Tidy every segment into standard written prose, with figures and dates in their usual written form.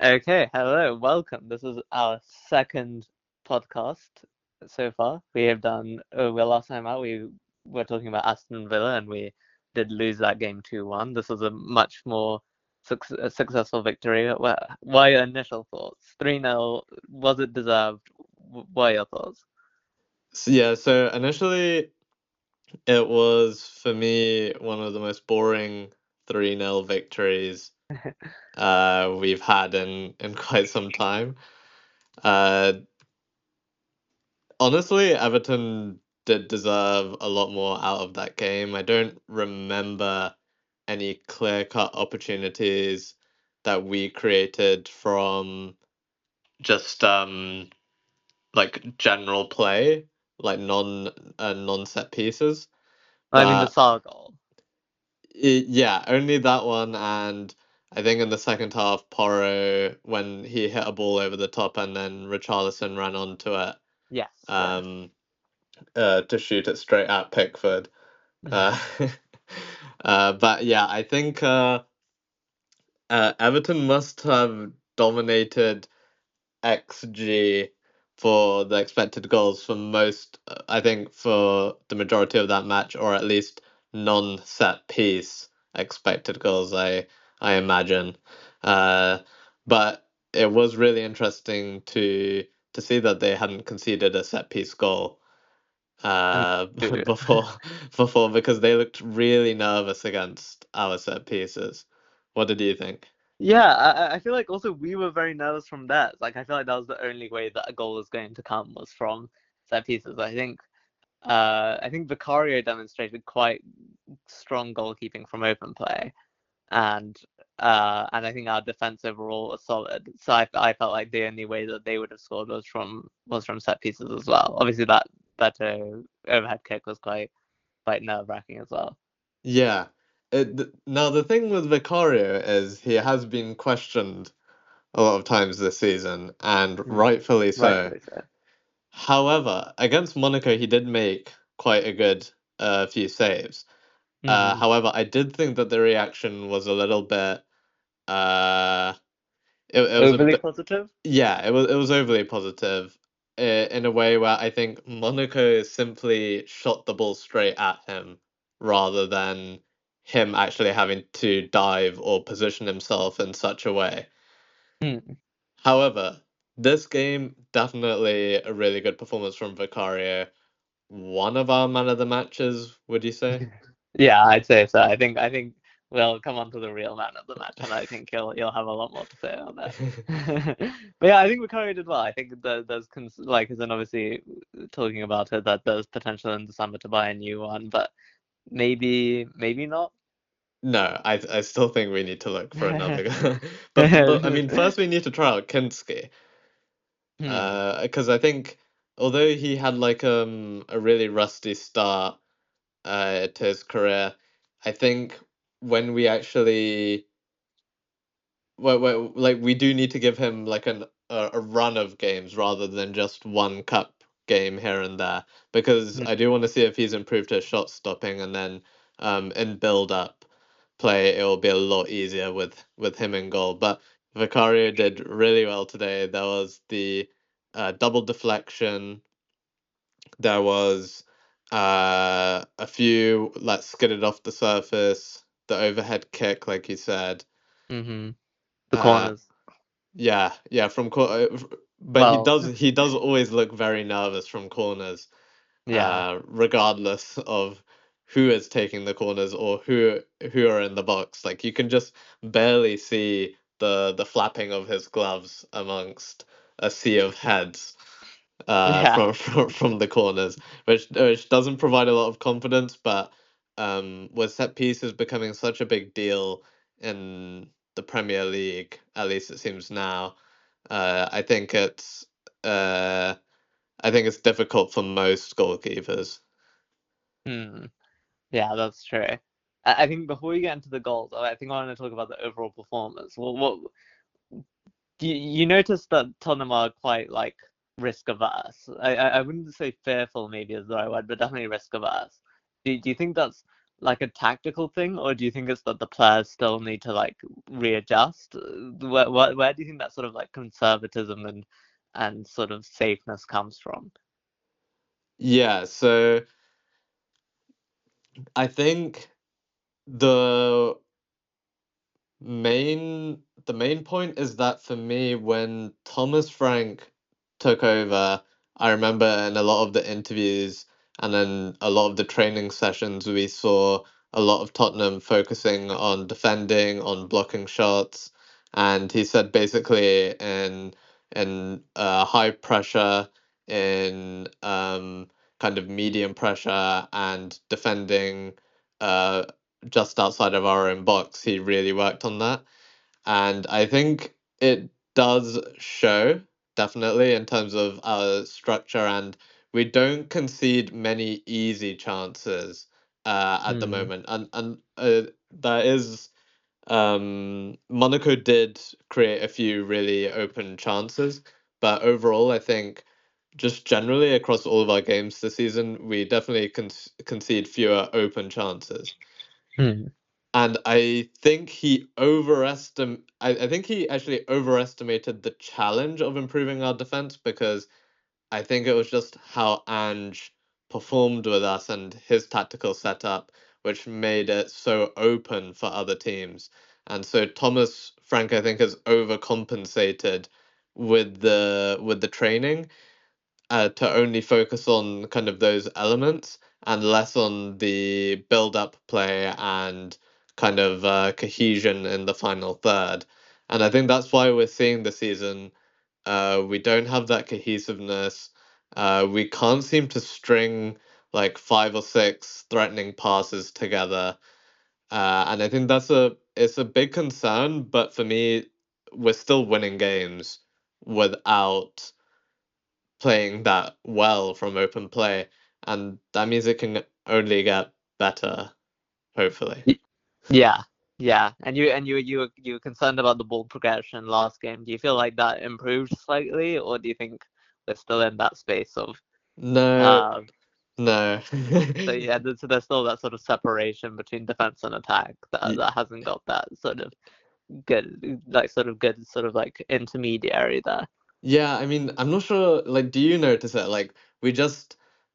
Okay, hello, welcome. This is our second podcast so far. We have done, well, last time out we were talking about Aston Villa and we did lose that game 2-1. This was a much more successful victory. What are your initial thoughts? 3-0, was it deserved? What are your thoughts? So initially it was for me one of the most boring 3-0 victories we've had in quite some time. Uh, Honestly, Everton did deserve a lot more out of that game. I don't remember any clear-cut opportunities that we created from just like general play, like non set pieces. I mean, the But Saar goal. Yeah, only that one, and I think in the second half, Porro, when he hit a ball over the top and then Richarlison ran onto it, Yes, yeah. um, to shoot it straight at Pickford. Uh, but yeah, I think Everton must have dominated XG for the expected goals for most, I think for the majority of that match, or at least non-set piece expected goals, I imagine. Uh, but it was really interesting to see that they hadn't conceded a set piece goal And uh two. before before because they looked really nervous against our set pieces. What did you think? Yeah, I feel like also we were very nervous from that. Like I feel like that was the only way that a goal was going to come was from set pieces. I think Vicario demonstrated quite strong goalkeeping from open play, and and I think our defense overall was solid. So I felt like the only way that they would have scored was from set pieces as well. Obviously that overhead kick was quite nerve-wracking as well. Yeah. Now the thing with Vicario is he has been questioned a lot of times this season, and Mm, rightfully so. rightfully so. However, against Monaco, he did make quite a good few saves. Hmm. However, I did think that the reaction was a little bit. Uh, it was a Overly bit. positive. Yeah, it was overly positive, in a way where I think Monaco simply shot the ball straight at him rather than him actually having to dive or position himself in such a way. Hmm. However, this game definitely a really good performance from Vicario. One of our man of the matches, would you say? Yeah, I'd say so. I think we'll come on to the real man of the match, and I think you'll have a lot more to say on that. But yeah, I think Vicario did well. I think there's like, as in obviously talking about it, that there's potential in December to buy a new one, but maybe not. No, I still think we need to look for another guy. But I mean, first we need to try out Kinski. Hmm. Because I think although he had like a really rusty start to his career, I think when we actually like we do need to give him like a run of games rather than just one cup game here and there, because I do want to see if he's improved his shot stopping, and then in build up play it will be a lot easier with him in goal. But Vicario did really well today. There was the double deflection. There was a few like skidded off the surface, the overhead kick, like you said. Hmm. The Uh, corners. yeah, from but he Well, does always look very nervous from corners, yeah. regardless of who is taking the corners or who are in the box. Like you can just barely see the flapping of his gloves amongst a sea of heads Yeah. from the corners, which doesn't provide a lot of confidence. But with set pieces becoming such a big deal in the Premier League, at least it seems now, I think uh, it's difficult for most goalkeepers. Hmm. Yeah, that's true. I think before we get into the goals, I think I want to talk about the overall performance. Well, what you noticed that Tottenham are quite like risk averse. I wouldn't say fearful maybe is the right word, but definitely risk averse. Do you think that's like a tactical thing, or do you think it's that the players still need to like readjust? Where do you think that sort of like conservatism and sort of safeness comes from? Yeah, so I think the main point is that for me, when Thomas Frank took over, I remember in a lot of the interviews and then a lot of the training sessions, we saw a lot of Tottenham focusing on defending, on blocking shots, and he said basically in high pressure, in kind of medium pressure, and defending uh just outside of our own box, he really worked on that. And I think it does show, definitely, in terms of our structure, and we don't concede many easy chances at the Hmm. moment. And that is, Monaco did create a few really open chances, but overall, I think just generally across all of our games this season, we definitely concede fewer open chances. Hmm. And I think he actually overestimated the challenge of improving our defense, because I think it was just how Ange performed with us and his tactical setup, which made it so open for other teams. And so Thomas Frank, I think, has overcompensated with the training, to only focus on kind of those elements and less on the build up play and kind of cohesion in the final third. And I think that's why we're seeing the season. We don't have that cohesiveness. We can't seem to string like five or six threatening passes together. And I think it's a big concern. But for me, we're still winning games without playing that well from open play, and that means it can only get better, hopefully. Y- Yeah, yeah. And you were concerned about the ball progression last game. Do you feel like that improved slightly, or do you think we're still in that space of No, uh no. so yeah, so there's still that sort of separation between defense and attack that Y- that hasn't got that sort of good sort of like intermediary there. yeah, I mean, I'm not sure. Like, do you notice it? Like,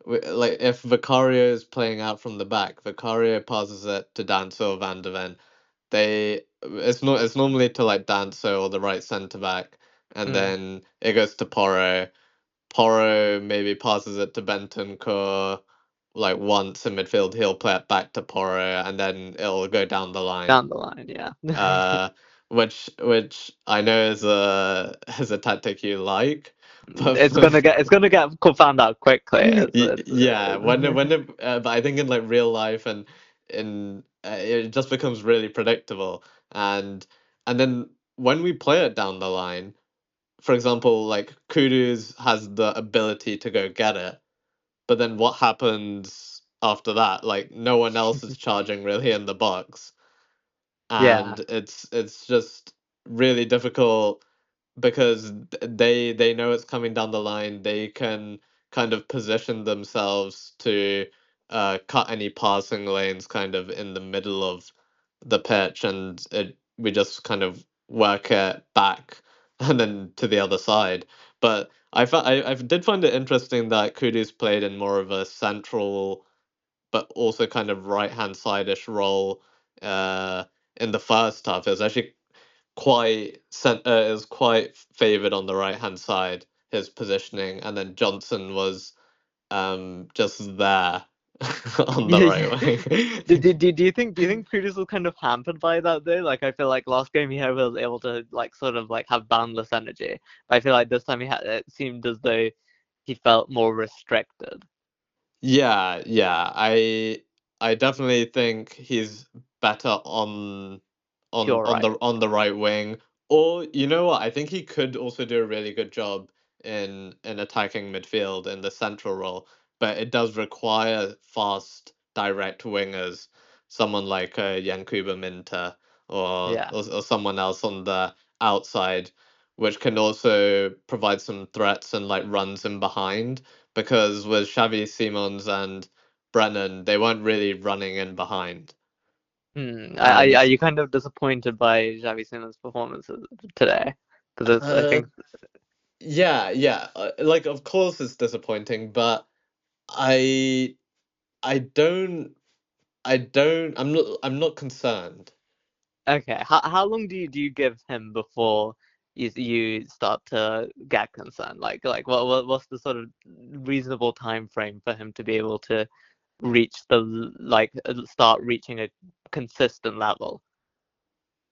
like if Vicario is playing out from the back, Vicario passes it to Danso or Van de Ven. It's normally to like Danso or the right centre back, and Mm, then it goes to Porro. Porro maybe passes it to Bentancur like once in midfield. He'll play it back to Porro, and then it'll go down the line. down the line, yeah. Uh, which I know is a is a tactic you like, but It's gonna get found out quickly. yeah, but I think in like real life and in it just becomes really predictable, and then when we play it down the line, for example, like Kudus has the ability to go get it, but then what happens after that? Like no one else is charging really in the box, Yeah. and it's just really difficult because they know it's coming down the line. They can kind of position themselves to cut any passing lanes kind of in the middle of the pitch, and we just kind of work it back and then to the other side. But I did find it interesting that Kudus played in more of a central but also kind of right hand side-ish role uh, in the first half. It was actually is quite favored on the right hand side, his positioning, and then Johnson was just there on the Yeah, right yeah. wing. Do you think Kudus was kind of hampered by that though? Like I feel like last game he was able to like sort of like have boundless energy. But I feel like this time it seemed as though he felt more restricted. Yeah, yeah. I definitely think he's better Pure right. on the right wing. Or you know what? I think he could also do a really good job in attacking midfield in the central role, but it does require fast, direct wingers, someone like Yankuba Minter Yeah. or someone else on the outside, which can also provide some threats and like runs in behind, because with Xavi Simons and Brennan, they weren't really running in behind. Are And you kind of disappointed by Xavi Simon's performances today? Because I uh, think yeah, yeah, like of course it's disappointing, but I I don't I'm not concerned. okay. How long do you give him before you start to get concerned? What's the sort of reasonable time frame for him to be able to reach start reaching a consistent level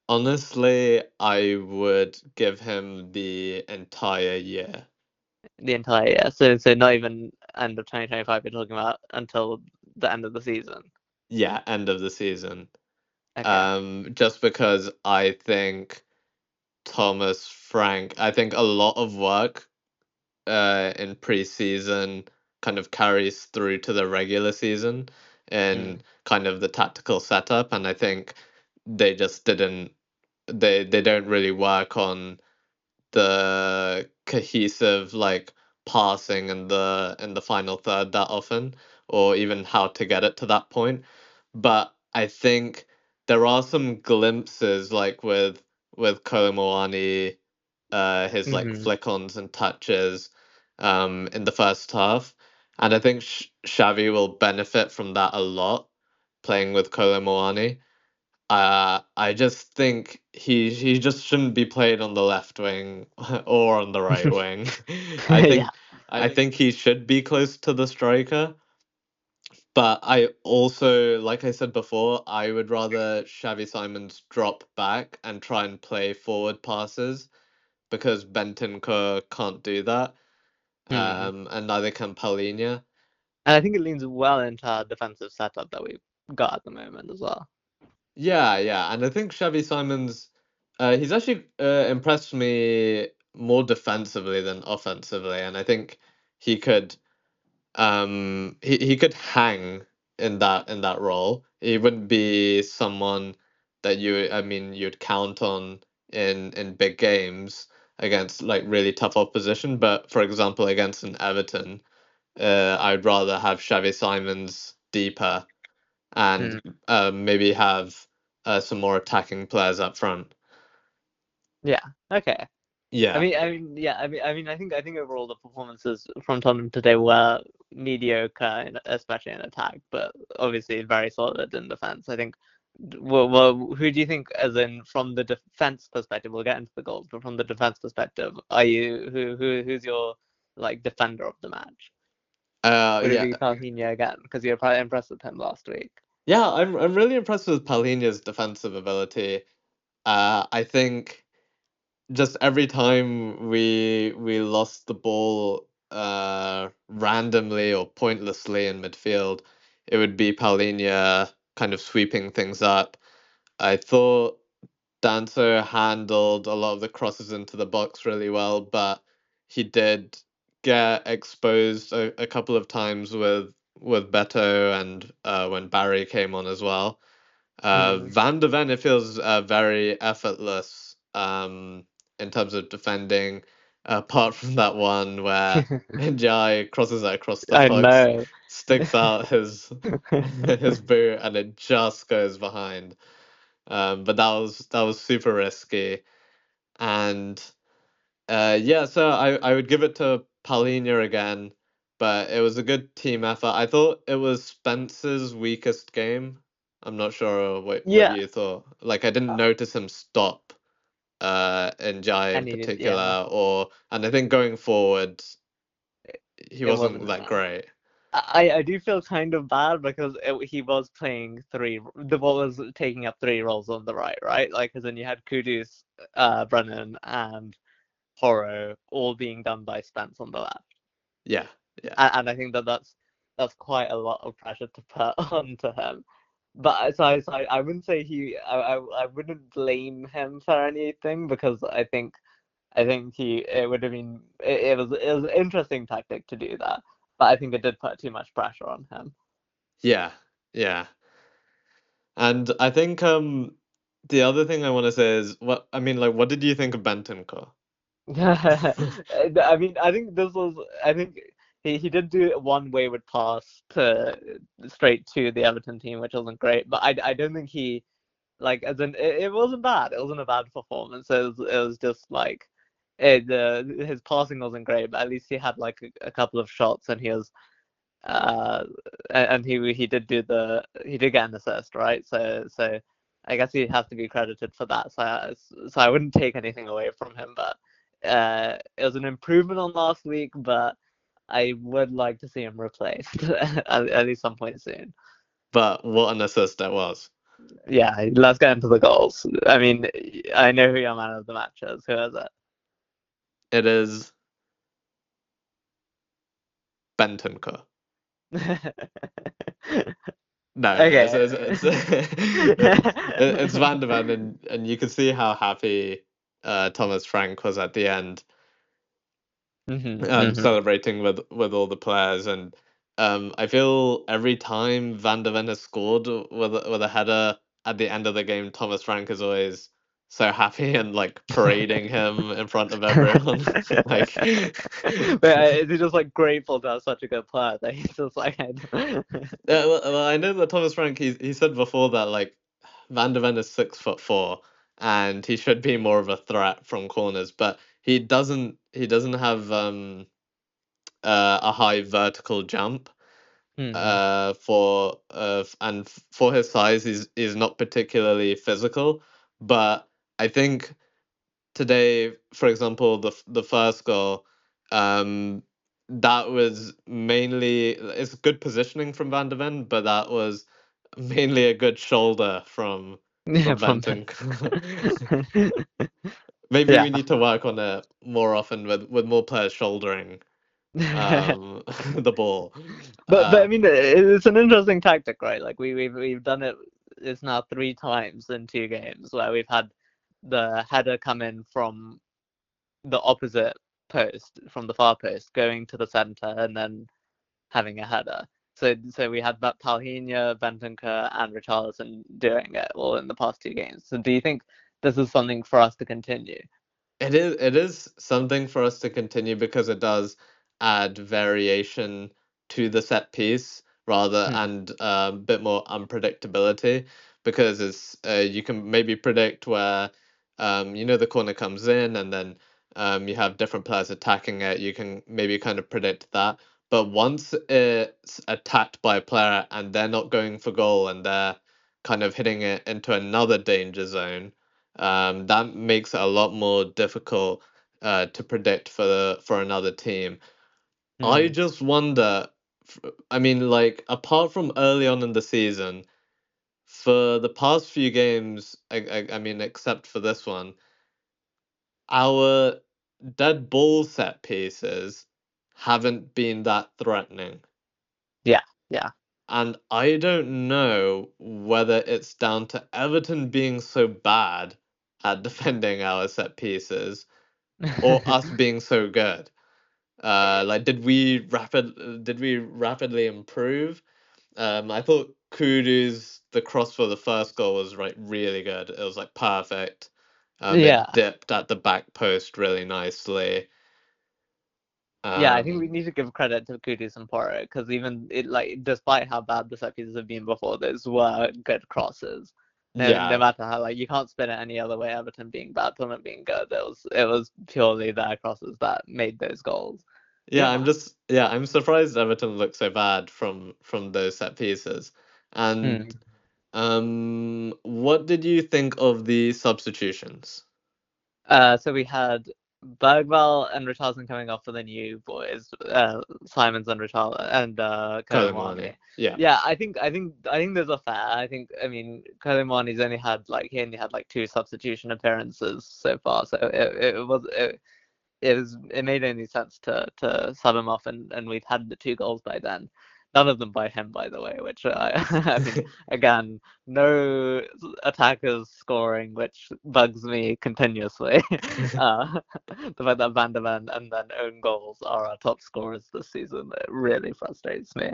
Honestly, I would give him the entire year. the entire year? So not even end of 2025. You're talking about until the end of the season. Yeah, end of the season. Okay. Just because I think I think a lot of work in preseason kind of carries through to the regular season Mm. in kind of the tactical setup, and I think they just didn't they don't really work on the cohesive like passing in the final third that often, or even how to get it to that point. But I think there are some glimpses like with Kolomouani, his like Hmm. flick-ons and touches in the first half. And I think Xavi will benefit from that a lot playing with Kolomouani. I just think he just shouldn't be played on the left wing or on the right wing. I Yeah. think I think he should be close to the striker. But I also, like I said before, I would rather Xavi Simons drop back and try and play forward passes because Bentancur can't do that. Hmm. And neither can Paulinho. And I think it leans well into our defensive setup that we've got at the moment as well. Yeah, yeah, and I think Xavi Simons, he's actually impressed me more defensively than offensively, and I think he could, he could hang in that role. He wouldn't be someone that I mean, you'd count on in big games against like really tough opposition. But for example, against an Everton, I'd rather have Xavi Simons deeper and Hmm. maybe have some more attacking players up front. Yeah. Okay. Yeah, Yeah. I think overall the performances from Tottenham today were mediocre, especially in attack, but obviously very solid in defense. I think. Who do you think, as in from the defense perspective? We'll get into the goals, but from the defense perspective, are you who's your like defender of the match? Would it yeah, be Paulinho again? Because you were probably impressed with him last week. yeah. I'm really impressed with Paulinho's defensive ability. I think just every time we lost the ball randomly or pointlessly in midfield, it would be Paulinho kind of sweeping things up. I thought Dancer handled a lot of the crosses into the box really well, but he did get exposed a couple of times with Beto and when Barry came on as well. Hmm. Van de Ven, it feels very effortless in terms of defending, apart from that one where Njai crosses it across the I box, know. sticks out his his boot, and it just goes behind. But that was super risky, and yeah, so I would give it to Paulinho again, but it was a good team effort. I thought it was Spencer's weakest game. I'm not sure what Yeah, you thought. Like I didn't notice him stop Njai in and he didn't. Yeah, particular, or and I think going forward he it wasn't wasn't that enough. great. I do feel kind of bad because he was playing three. The ball was taking up three roles on the right, right? Like, because then you had Kudus, Brennan, and Horo all being done by Spence on the left, Yeah, yeah, and I think that's quite a lot of pressure to put onto him. But I wouldn't say I wouldn't blame him for anything because I think it would have been it was an interesting tactic to do that, but I think it did put too much pressure on him. yeah, yeah. And I think the other thing I want to say is what I mean, like, what did you think of Bentancur? I think this was. I think he did do one wayward pass to straight to the Everton team, which wasn't great. But I don't think he like as in it wasn't bad. It wasn't a bad performance. It was just like his passing wasn't great, but at least he had like a couple of shots and he was uh and he did get an assist, right? So I guess he has to be credited for that. So I wouldn't take anything away from him, but it was an improvement on last week, but I would like to see him replaced at least some point soon. But what an assist that was. Yeah, let's get into the goals. I mean, I know who your man of the match is. Who is It is Bentancur. it? No, it's Okay. Van de Ven, and you can see how happy Thomas Frank was at the end, Hmm. celebrating with all the players. And I feel every time Van de Ven has scored with a header at the end of the game, Thomas Frank is always so happy and like parading him in front of everyone. Like, But is he just like grateful to have such a good player that he's just like, yeah, well, I know that Thomas Frank, he said before that like Van de Ven is 6'4" and he should be more of a threat from corners, but he doesn't have a high vertical jump. Hmm. For his size, he's not particularly physical, but I think today, for example, the first goal, um, that was mainly it's good positioning from Van de Ven, but that was mainly a good shoulder Yeah, from from Benton. Maybe yeah. we need to work on it more often with more players shouldering the ball. But I Uh, mean, it's an interesting tactic, right? Like we've done it. It's now three times in two games where we've had the header come in from the opposite post, from the far post, going to the center, and then having a header. So we had Palhinha, Bentancur, and Richarlison doing it all in the past two games. So do you think this is something for us to continue? it is something for us to continue because it does add variation to the set piece rather Hmm. and a bit more unpredictability because it's you can maybe predict where the corner comes in and then you have different players attacking it. You can maybe kind of predict that. But once it's attacked by a player and they're not going for goal and they're kind of hitting it into another danger zone, that makes it a lot more difficult to predict for another team. I Hmm. just wonder. I mean, like apart from early on in the season, for the past few games, I mean, except for this one, our dead ball set pieces haven't been that threatening. Yeah. Yeah. And I don't know whether it's down to Everton being so bad at defending our set pieces or us being so good. Like, did we rapidly improve? I thought Kudu's the cross for the first goal was like really good. It was like perfect. It Yeah. dipped at the back post really nicely. Yeah, I think we Um, need to give credit to Kudus and Porro because even it like despite how bad the set pieces have been before, those were good crosses. No yeah, matter how like you can't spin it any other way. Everton being bad, Tottenham being good. It was purely their crosses that made those goals. yeah. I'm surprised Everton looked so bad from those set pieces. And Hmm. what did you think of the substitutions? So we had Bergvall and Richarlison coming off for the new boys, Simons and Richarlison and Colomani. Colomwani. Yeah. Yeah, I think those are fair. I mean Colomwani's only had like two substitution appearances so far, so it made any sense to sub him off, and we've had the two goals by then. None of them by him, by the way, which I mean, again, no attackers scoring, which bugs me continuously. The fact that Van der Ven and then own goals are our top scorers this season, it really frustrates me.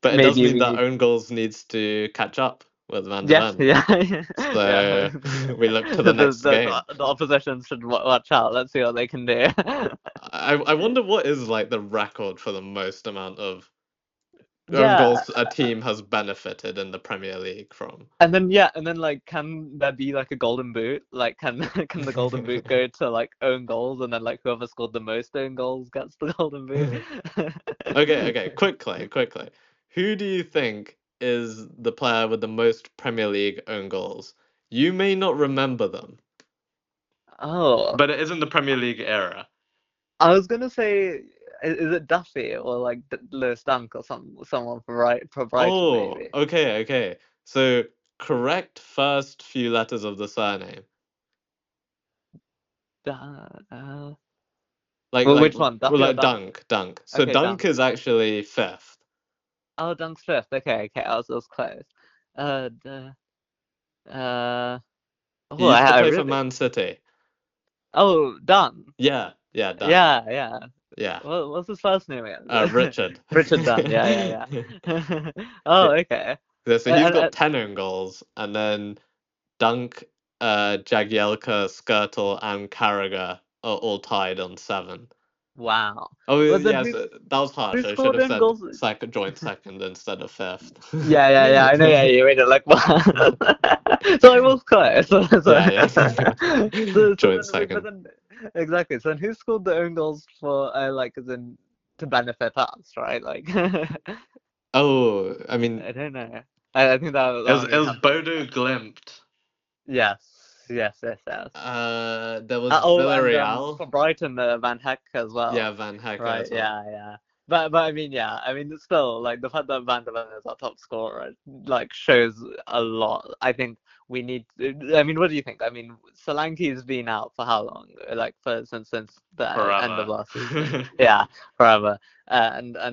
But it does Maybe mean we that need own goals needs to catch up with Van de Yes, Ven. yeah, yeah. So we look to the The, next the game. the the opposition should watch out. Let's see what they can do. I wonder what is like the record for the most amount of own Yeah, goals a team has benefited in the Premier League from. and then like, can there be like a golden boot? Like, can can the golden boot go to like own goals, and then like whoever scored the most own goals gets the golden boot? Okay, quickly. Who do you think is the player with the most Premier League own goals? You may not remember them, Oh, but it is in the Premier League era. I was gonna say, is it Duffy or like Lewis Dunk or someone for Brighton Oh, maybe? okay. So correct first few letters of the surname. Uh, Like well, like which one, well, Duffy or like Dunk? Dunk. So Okay, Dunk Dunk. is actually fifth. Oh, Dunk's fifth. Okay, I was close. Uh, uh. Oh, He used to I play for really. Man City. Oh, Dunn. Yeah, Dunk. Yeah. Yeah. What's his first name again? Richard. Richard Dunn. Yeah. Oh, okay. Yeah, so he's And, got 10 own goals, and then Dunk, Jagielka, Skirtle, and Carragher are all tied on 7. wow. Oh, Well, then yes, that was who harsh. I should scored have own said goals? second, joint second instead of fifth. Yeah. I know. Yeah, you made it like one. So I was close. Yeah. So Joint then, but second. then, exactly. So then, who scored the own goals for like, as in to benefit us, right? Like, Oh, I mean, I don't know. I think that one it we'd was have to look Bodo up. Glimt. Yes. There was Oh, and Villarreal. for Brighton, Van Heck as Yeah, well. Van Hecke Right? as well. Yeah. But I mean, yeah. I mean, it's still like the fact that Van der Ven is our top scorer, like, shows a lot. I think we need. I mean, what do you think? I mean, Solanke's been out for how long? Like, for since the end of Forever. last season. Yeah, forever. And I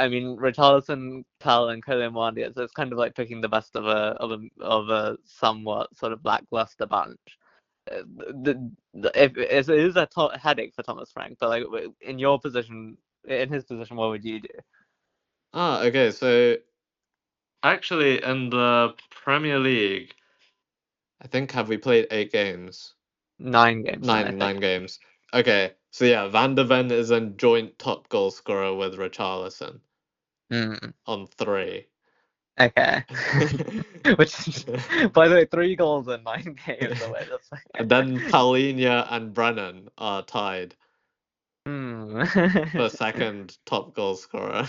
mean, Richarlison, Tal, and Koulibaly. So it's kind of like picking the best of a somewhat sort of lackluster bunch. If it is a headache for Thomas Frank, but like, in your position, in his position, what would you do? Okay, so actually in the Premier League, I think have we played 8 games? 9 games now, I Nine think. games. Okay, so yeah, Van de Ven is a joint top goal scorer with Richarlison Hmm. on 3. Okay. Which, by the way, 3 goals in 9 games away. That's And like, then Paulinho and Brennan are tied hmm. for second top goal scorer.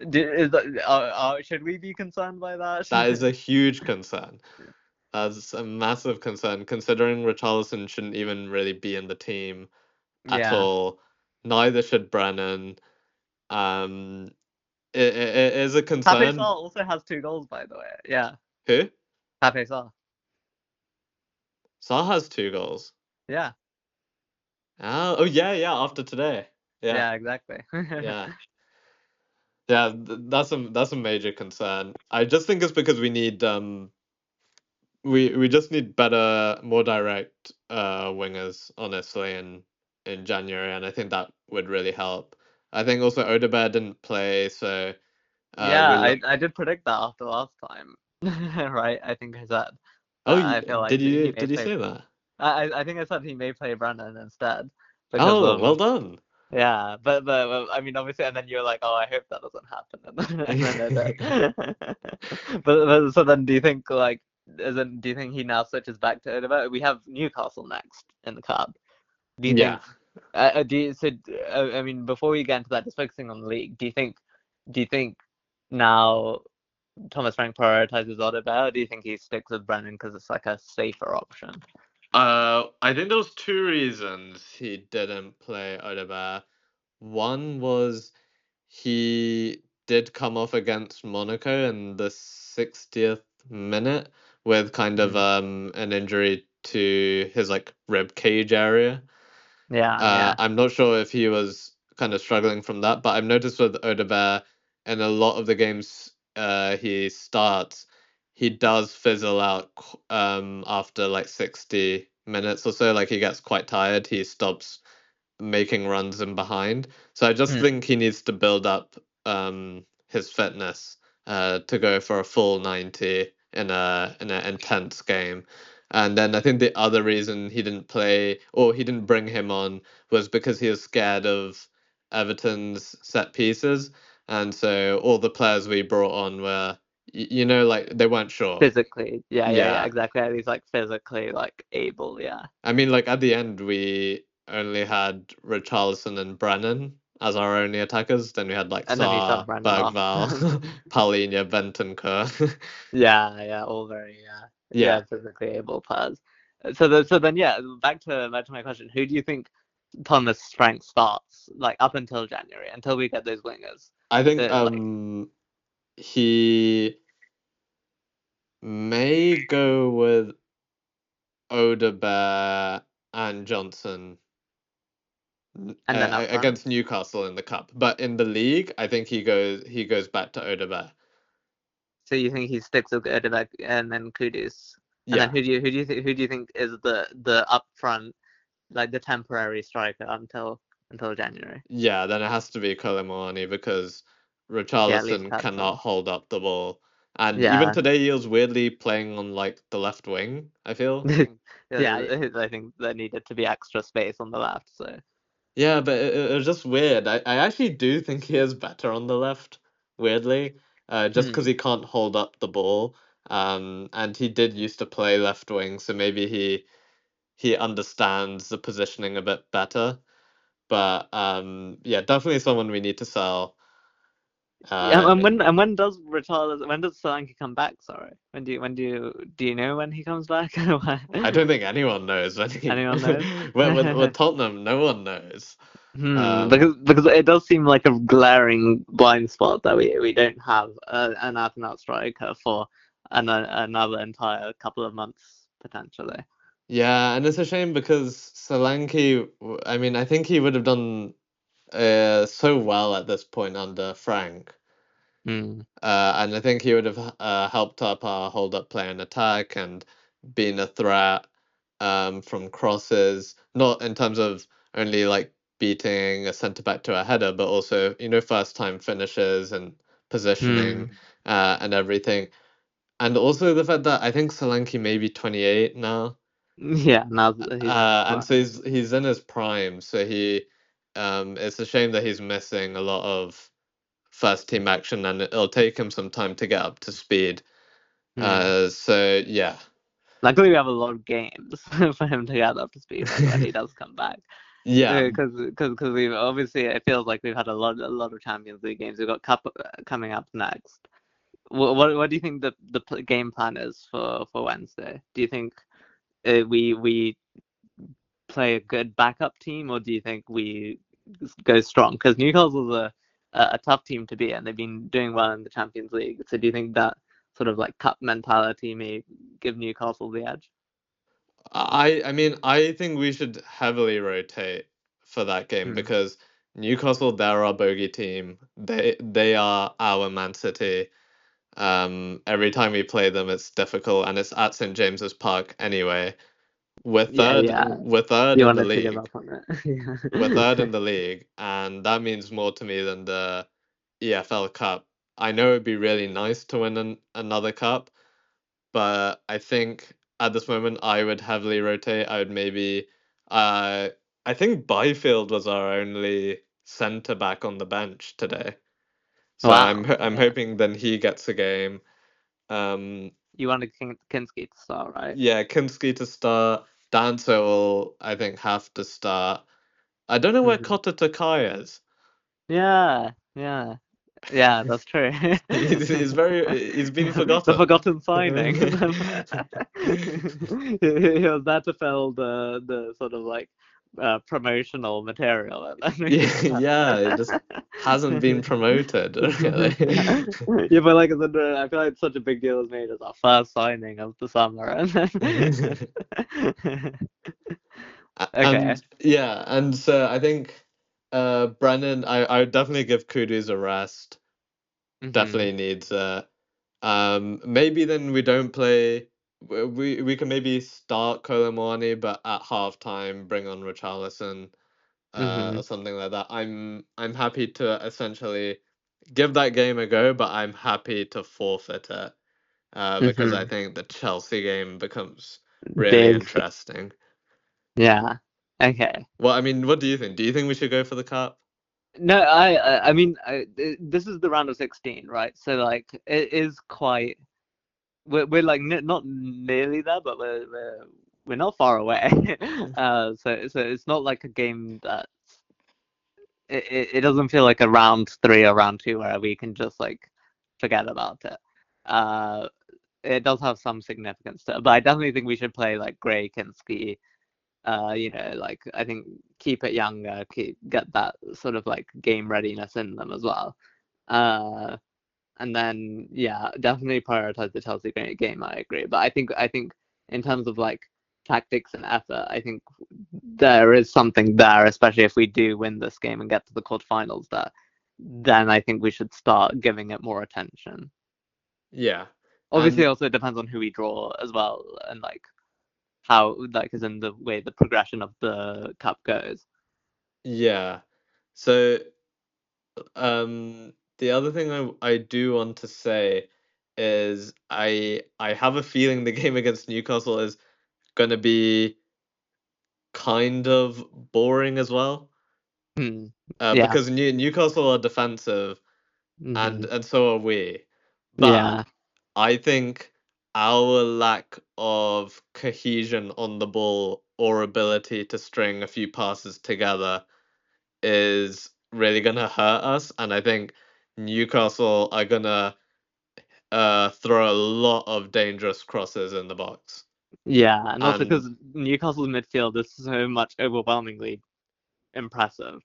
Should we be concerned by that? That is a huge concern. That's a massive concern, considering Richarlison shouldn't even really be in the team at Yeah. all. Neither should Brennan. Um, it is a Pape concern. Sarr also has 2 goals, by the way. Yeah. Who? Pape Sarr. Salah has 2 goals. Yeah. Oh yeah, after today. Yeah, Yeah, exactly. yeah. Yeah, that's a major concern. I just think it's because we just need better, more direct wingers, honestly, in January, and I think that would really help. I think also Odegaard didn't play, so Yeah, we I did predict that after last time, right? I think I said Oh, that I feel like he may did you play. say that? I think I said he may play Brandon instead because Oh, of, well done. yeah. But I mean, obviously, and then you're like, oh, I hope that doesn't happen, and then it did. But so then, do you think, like, do you think he now switches back to Odegaard? We have Newcastle next in the cup. Do you Yeah. think? Do you so? I mean, before we get into that, just focusing on the league, do you think now Thomas Frank prioritizes Odegaard, or do you think he sticks with Brennan because it's like a safer option? I think there was 2 reasons he didn't play Odegaard. One was he did come off against Monaco in the 60th minute with kind of Mm. an injury to his like rib cage area. Yeah. I'm not sure if he was kind of struggling from that, but I've noticed with Odegaard in a lot of the games he starts, he does fizzle out after like 60 minutes or so. Like he gets quite tired, he stops making runs in behind. So I just Mm. think he needs to build up his fitness to go for a full 90 in an intense game. And then I think the other reason he didn't play or he didn't bring him on was because he was scared of Everton's set pieces, and so all the players we brought on were, like they weren't sure. Physically, yeah, Yeah, exactly. He's like physically like able, yeah. I mean, like at the end, we only had Richarlison and Brennan as our only attackers. Then we had like And then he Saar, shoved Brendan off. Bergval, Paulinho, Bentancur. Yeah, all very yeah, Yeah, physically able players. So then yeah, back to my question. Who do you think Thomas' strength starts like up until January, until we get those wingers? I think Like, he may go with Odebear and Johnson and then up front. against Newcastle in the cup, but in the league, I think he goes back to Odebear. So you think he sticks with Erdebek and then Kudus, and then Yeah, who do you think is the up front like the temporary striker until January? yeah. Then it has to be Colomani because Yeah, at least Richarlison cut cannot some. hold up the ball, and even Yeah. today he was weirdly playing on like the left wing. I feel. Yeah, I think there needed to be extra space on the left. So, Yeah, but it was just weird. I actually do think he is better on the left, weirdly, just because hmm. he can't hold up the ball. And he did used to play left wing, so maybe he understands the positioning a bit better. But yeah, definitely someone we need to sell. Yeah, Uh, when does Solanke come back? Sorry, do you know when he comes back? I don't think anyone knows when he Anyone knows? with Tottenham, no one knows. Um, Because it does seem like a glaring blind spot that we don't have an out and out striker for another entire couple of months potentially. yeah, and it's a shame because Solanke, I mean, I think he would have done so well at this point under Frank. Hmm. And I think he would have helped up our hold up play and attack and been a threat from crosses, not in terms of only like beating a centre back to a header, but also, first time finishes and positioning Hmm. and everything. And also the fact that I think Solanke may be 28 now. Yeah, now he's in his And so prime. he's in his prime, so it's a shame that he's missing a lot of first team action, and it'll take him some time to get up to speed. Hmm. So yeah, Luckily, we have a lot of games for him to get up to speed when he does come back. yeah. Because we've obviously it feels like we've had a lot of Champions League games. We've got Cup coming up next. What do you think the game plan is for Wednesday? Do you think we play a good backup team, or do you think we go strong? Because Newcastle's a tough team to beat, and they've been doing well in the Champions League. So do you think that sort of like cup mentality may give Newcastle the edge? I mean, I think we should heavily rotate for that game Hmm. because Newcastle, they're our bogey team. They are our Man City. Every time we play them, it's difficult, and it's at St James's Park anyway. We're third. Yeah. We're third You in the wanted to give league. up on it. We're third Yeah. in the league, and that means more to me than the EFL Cup. I know it'd be really nice to win another cup, but I think at this moment I would heavily rotate. I would maybe, uh, I think Byfield was our only centre back on the bench today, so I'm Wow. I'm Yeah. hoping then he gets a game. Um, You wanted Kinski to start, right? yeah, Kinski to start. Dancer will, I think, have to start. I don't know where Hmm. Kota Takai is. Yeah. Yeah, that's true. He's been The forgotten. forgotten signing. He was there to fill the sort of like promotional material, and then we Yeah, just yeah, it just hasn't been promoted, really. yeah, but like I feel like it's such a big deal was made as our first signing of the summer, and then okay. And yeah, and so I think Brennan, I would definitely give Kudus a rest. Hmm. Definitely needs maybe then we don't play. We can maybe start Colomwani, but at halftime bring on Richarlison or Hmm. something like that. I'm happy to essentially give that game a go, but I'm happy to forfeit it because I Hmm. think the Chelsea game becomes really Big. interesting. Yeah. Okay. Well, I mean, what do you think? Do you think we should go for the cup? No, I mean, this is the round of 16, right? So like, it is quite. We're like not nearly there, but we're not far away. So it's not like a game that it doesn't feel like a round three or round two where we can just like forget about it. Uh, it does have some significance to it, but I definitely think we should play like Gray Kinski. Like I think keep it younger, get that sort of like game readiness in them as well. Uh, and then yeah, definitely prioritize the Chelsea game. I agree, but I think in terms of like tactics and effort, I think there is something there, especially if we do win this game and get to the quarterfinals. There, then I think we should start giving it more attention. Yeah. Obviously, And also it depends on who we draw as well, and like how like is in the way the progression of the cup goes. yeah. So the other thing I do want to say is I have a feeling the game against Newcastle is gonna be kind of boring as well. Hmm. Yeah. Because Newcastle are defensive Hmm. and so are we. But Yeah. I think our lack of cohesion on the ball or ability to string a few passes together is really gonna hurt us, and I think Newcastle are gonna throw a lot of dangerous crosses in the box. Yeah, and also And because Newcastle's midfield is so much overwhelmingly impressive.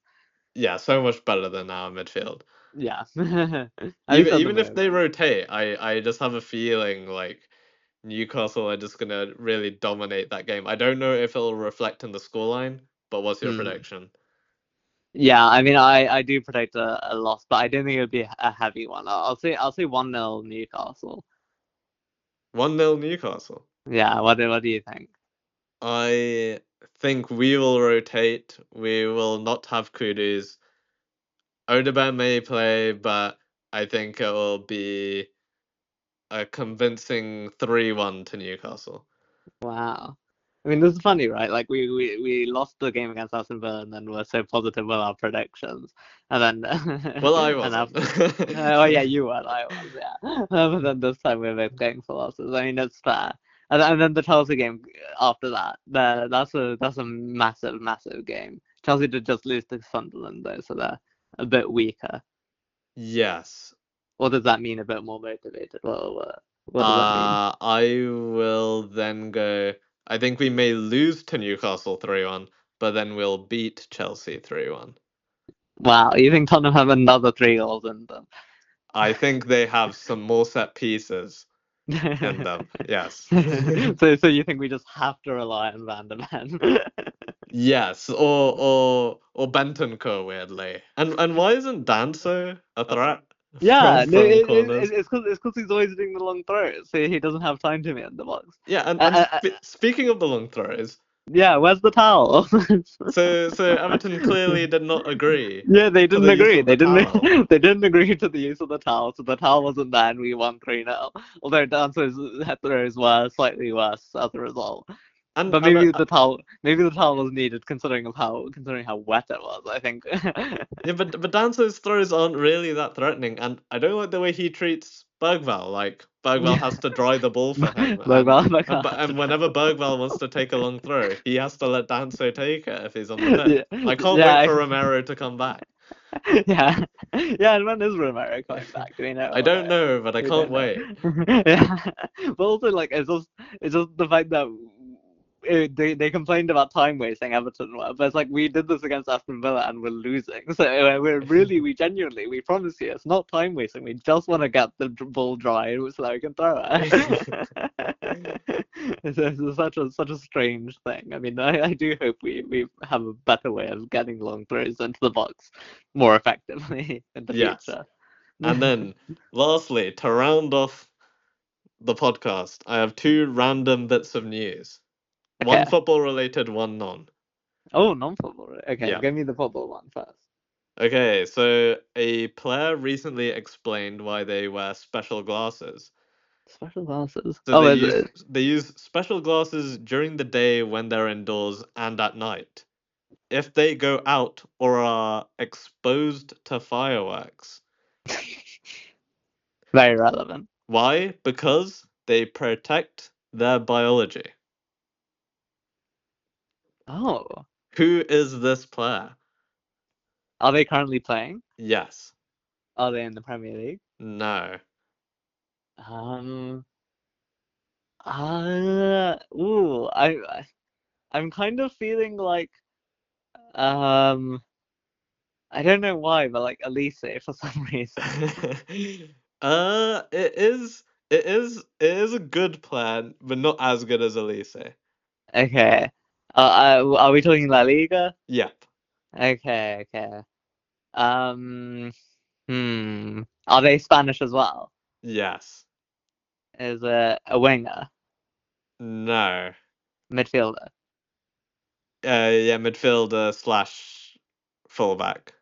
yeah, so much better than our midfield. Yeah, at least at the Even if they moment. rotate, I just have a feeling like Newcastle are just gonna really dominate that game. I don't know if it'll reflect in the scoreline, but what's your Hmm. prediction? Yeah, I mean, I do predict a loss, but I don't think it would be a heavy one. I'll say 1-0 Newcastle. 1-0 Newcastle. Yeah, what do you think? I think we will rotate. We will not have Kudus. Odegaard may play, but I think it will be a convincing 3-1 to Newcastle. Wow. I mean, this is funny, right? Like we lost the game against Aston Villa, and then we're so positive with our predictions, and then Well, I and wasn't. after, oh yeah, you were, I was, yeah. But then this time we're both going for losses. I mean, it's fair. And then the Chelsea game after that, that's a massive, massive game. Chelsea did just lose to Sunderland though, so they're a bit weaker. Yes. What does that mean? A bit more motivated? Well, what does that mean? I will then go. I think we may lose to Newcastle 3-1, but then we'll beat Chelsea 3-1. Wow, you think Tottenham have another 3 goals in them? I think they have some more set pieces in them. Yes. So you think we just have to rely on Van der Ven? Yes, or Bentancur weirdly. And why isn't Danso a threat Yeah, no, from corners? it's because he's always doing the long throws, so he doesn't have time to be in the box. Yeah, and Uh, uh, speaking of the long throws, yeah, where's the towel? so Everton clearly did not agree Yeah, they to didn't the use agree. of the They didn't. towel. They didn't agree to the use of the towel, so the towel wasn't there, and we won 3-0. Although Dance's head throws were slightly worse as a result. And But and maybe the towel was needed considering how wet it was. I think. yeah, but Danso's throws aren't really that threatening, and I don't like the way he treats Bergvall. Like Bergvall has to dry the ball for him, and whenever Bergvall wants to take a long throw, he has to let Danso take it if he's on the pitch. Yeah, I can't wait yeah, for Romero to come back. yeah, yeah. And when is Romero coming back? Do we I know? don't know, but I We can't don't know. wait. Yeah, but also like it's just the fact that they complained about time wasting Everton, but it's like we did this against Aston Villa and we're losing. So we genuinely we promise you it's not time wasting. We just want to get the ball dry so that we can throw it. It's such a strange thing. I mean, I do hope we have a better way of getting long throws into the box more effectively in the Yes. future. And then, lastly, to round off the podcast, I have two random bits of news. One Okay. football related, one non. Oh, non-football. Okay, Yeah. give me the football one first. Okay, so a player recently explained why they wear special glasses. Special glasses. So Oh, is it? they use special glasses during the day when they're indoors and at night. If they go out or are exposed to fireworks. Very relevant. Why? Because they protect their biology. Oh, Who is this player? are they currently playing? Yes. Are they in the Premier League? No. Um, I'm kind of feeling like, um, I don't know why, but like Elise for some reason. It is a good plan, but not as good as Elise. Okay. Are we talking La Liga? Yep. Okay, okay. Are they Spanish as well? Yes. Is it a winger, No. midfielder? Yeah, midfielder slash fullback,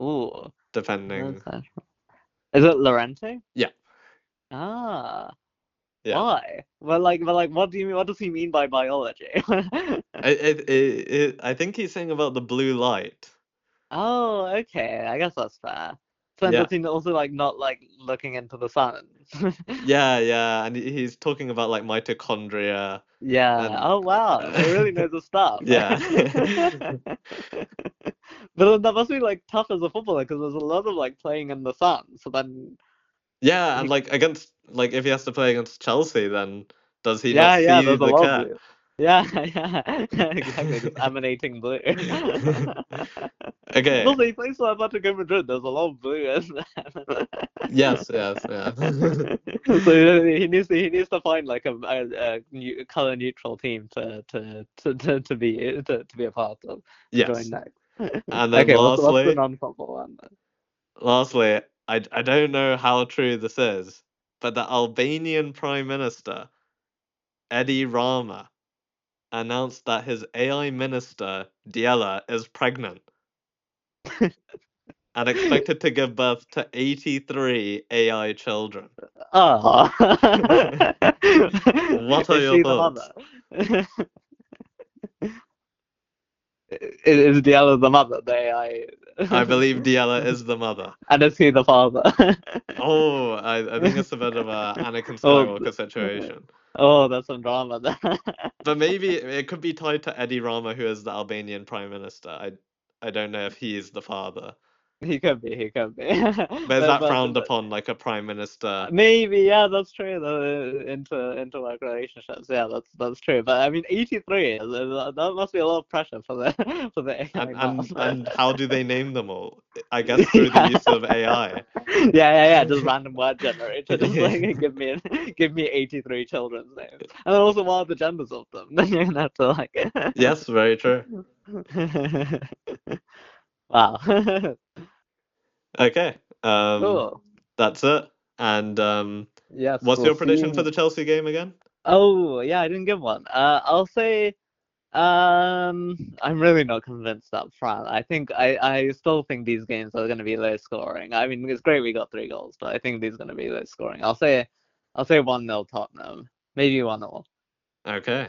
Ooh, depending. that's is it Lorente? Yeah, Ah, yeah. why? What do you mean? What does he mean by biology? I think he's saying about the blue light. Oh, okay. I guess that's fair. So then Yeah, does he also like not like looking into the sun? yeah, and he's talking about like mitochondria Yeah. and Oh wow. He really knows his stuff. yeah, But then that must be like tough as a footballer because there's a lot of like playing in the sun. So then yeah, and he, like against like if he has to play against Chelsea, then does he not yeah, yeah, see there's a the lot of cat? blue. Yeah, yeah, exactly. Just emanating blue. Okay. Also, he plays for Atletico Madrid. There's a lot of blue in there. Yes, yes, yeah. So he needs to find like a color neutral team to be a part of to join Yes. next. And then Okay, what's the non-football one then? lastly, I don't know how true this is, but the Albanian Prime Minister, Edi Rama, announced that his AI minister, Diela, is pregnant and expected to give birth to 83 AI children. Oh, What are is your she the mother? thoughts? Is Diallo the mother? The AI, I believe Diela is the mother. and is he the father? Oh, I think it's a bit of a Anakin Oh, Skywalker situation. oh, that's some drama there. But maybe it could be tied to Edi Rama, who is the Albanian Prime Minister. I don't know if he is the father. He could be, he could be. But is But that but, frowned but upon, like a prime minister? maybe, yeah, that's true. Into like relationships, yeah, that's true. But I mean, 83 that must be a lot of pressure for the for the And AI mom. and and how do they name them all? I guess through the Yeah. use of AI. Yeah. Just random word generator. Just like give me 83 children's names, and then also what are the genders of them? Then you're gonna have to like. Yes, very true. Wow. Okay. Cool. That's it. And Yes, what's we'll your see prediction for you. the Chelsea game again? Oh, yeah, I didn't give one. I'll say, I'm really not convinced up front. I still think these games are going to be low scoring. I mean, it's great we got 3 goals, but I think these are going to be low scoring. I'll say 1-0 Tottenham, maybe 1-0. Okay.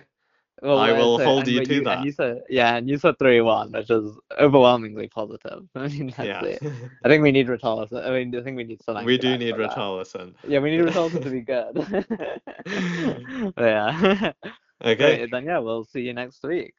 Well, I will so hold you but to you that. said yeah, and you said 3-1, which is overwhelmingly positive. I mean, let's Yeah. see. I think we need Richarlison. I mean, I think we need We Solanke do back need for that. Richarlison. Yeah, we need Richarlison to be good. But yeah. Okay. Great. Then yeah, we'll see you next week.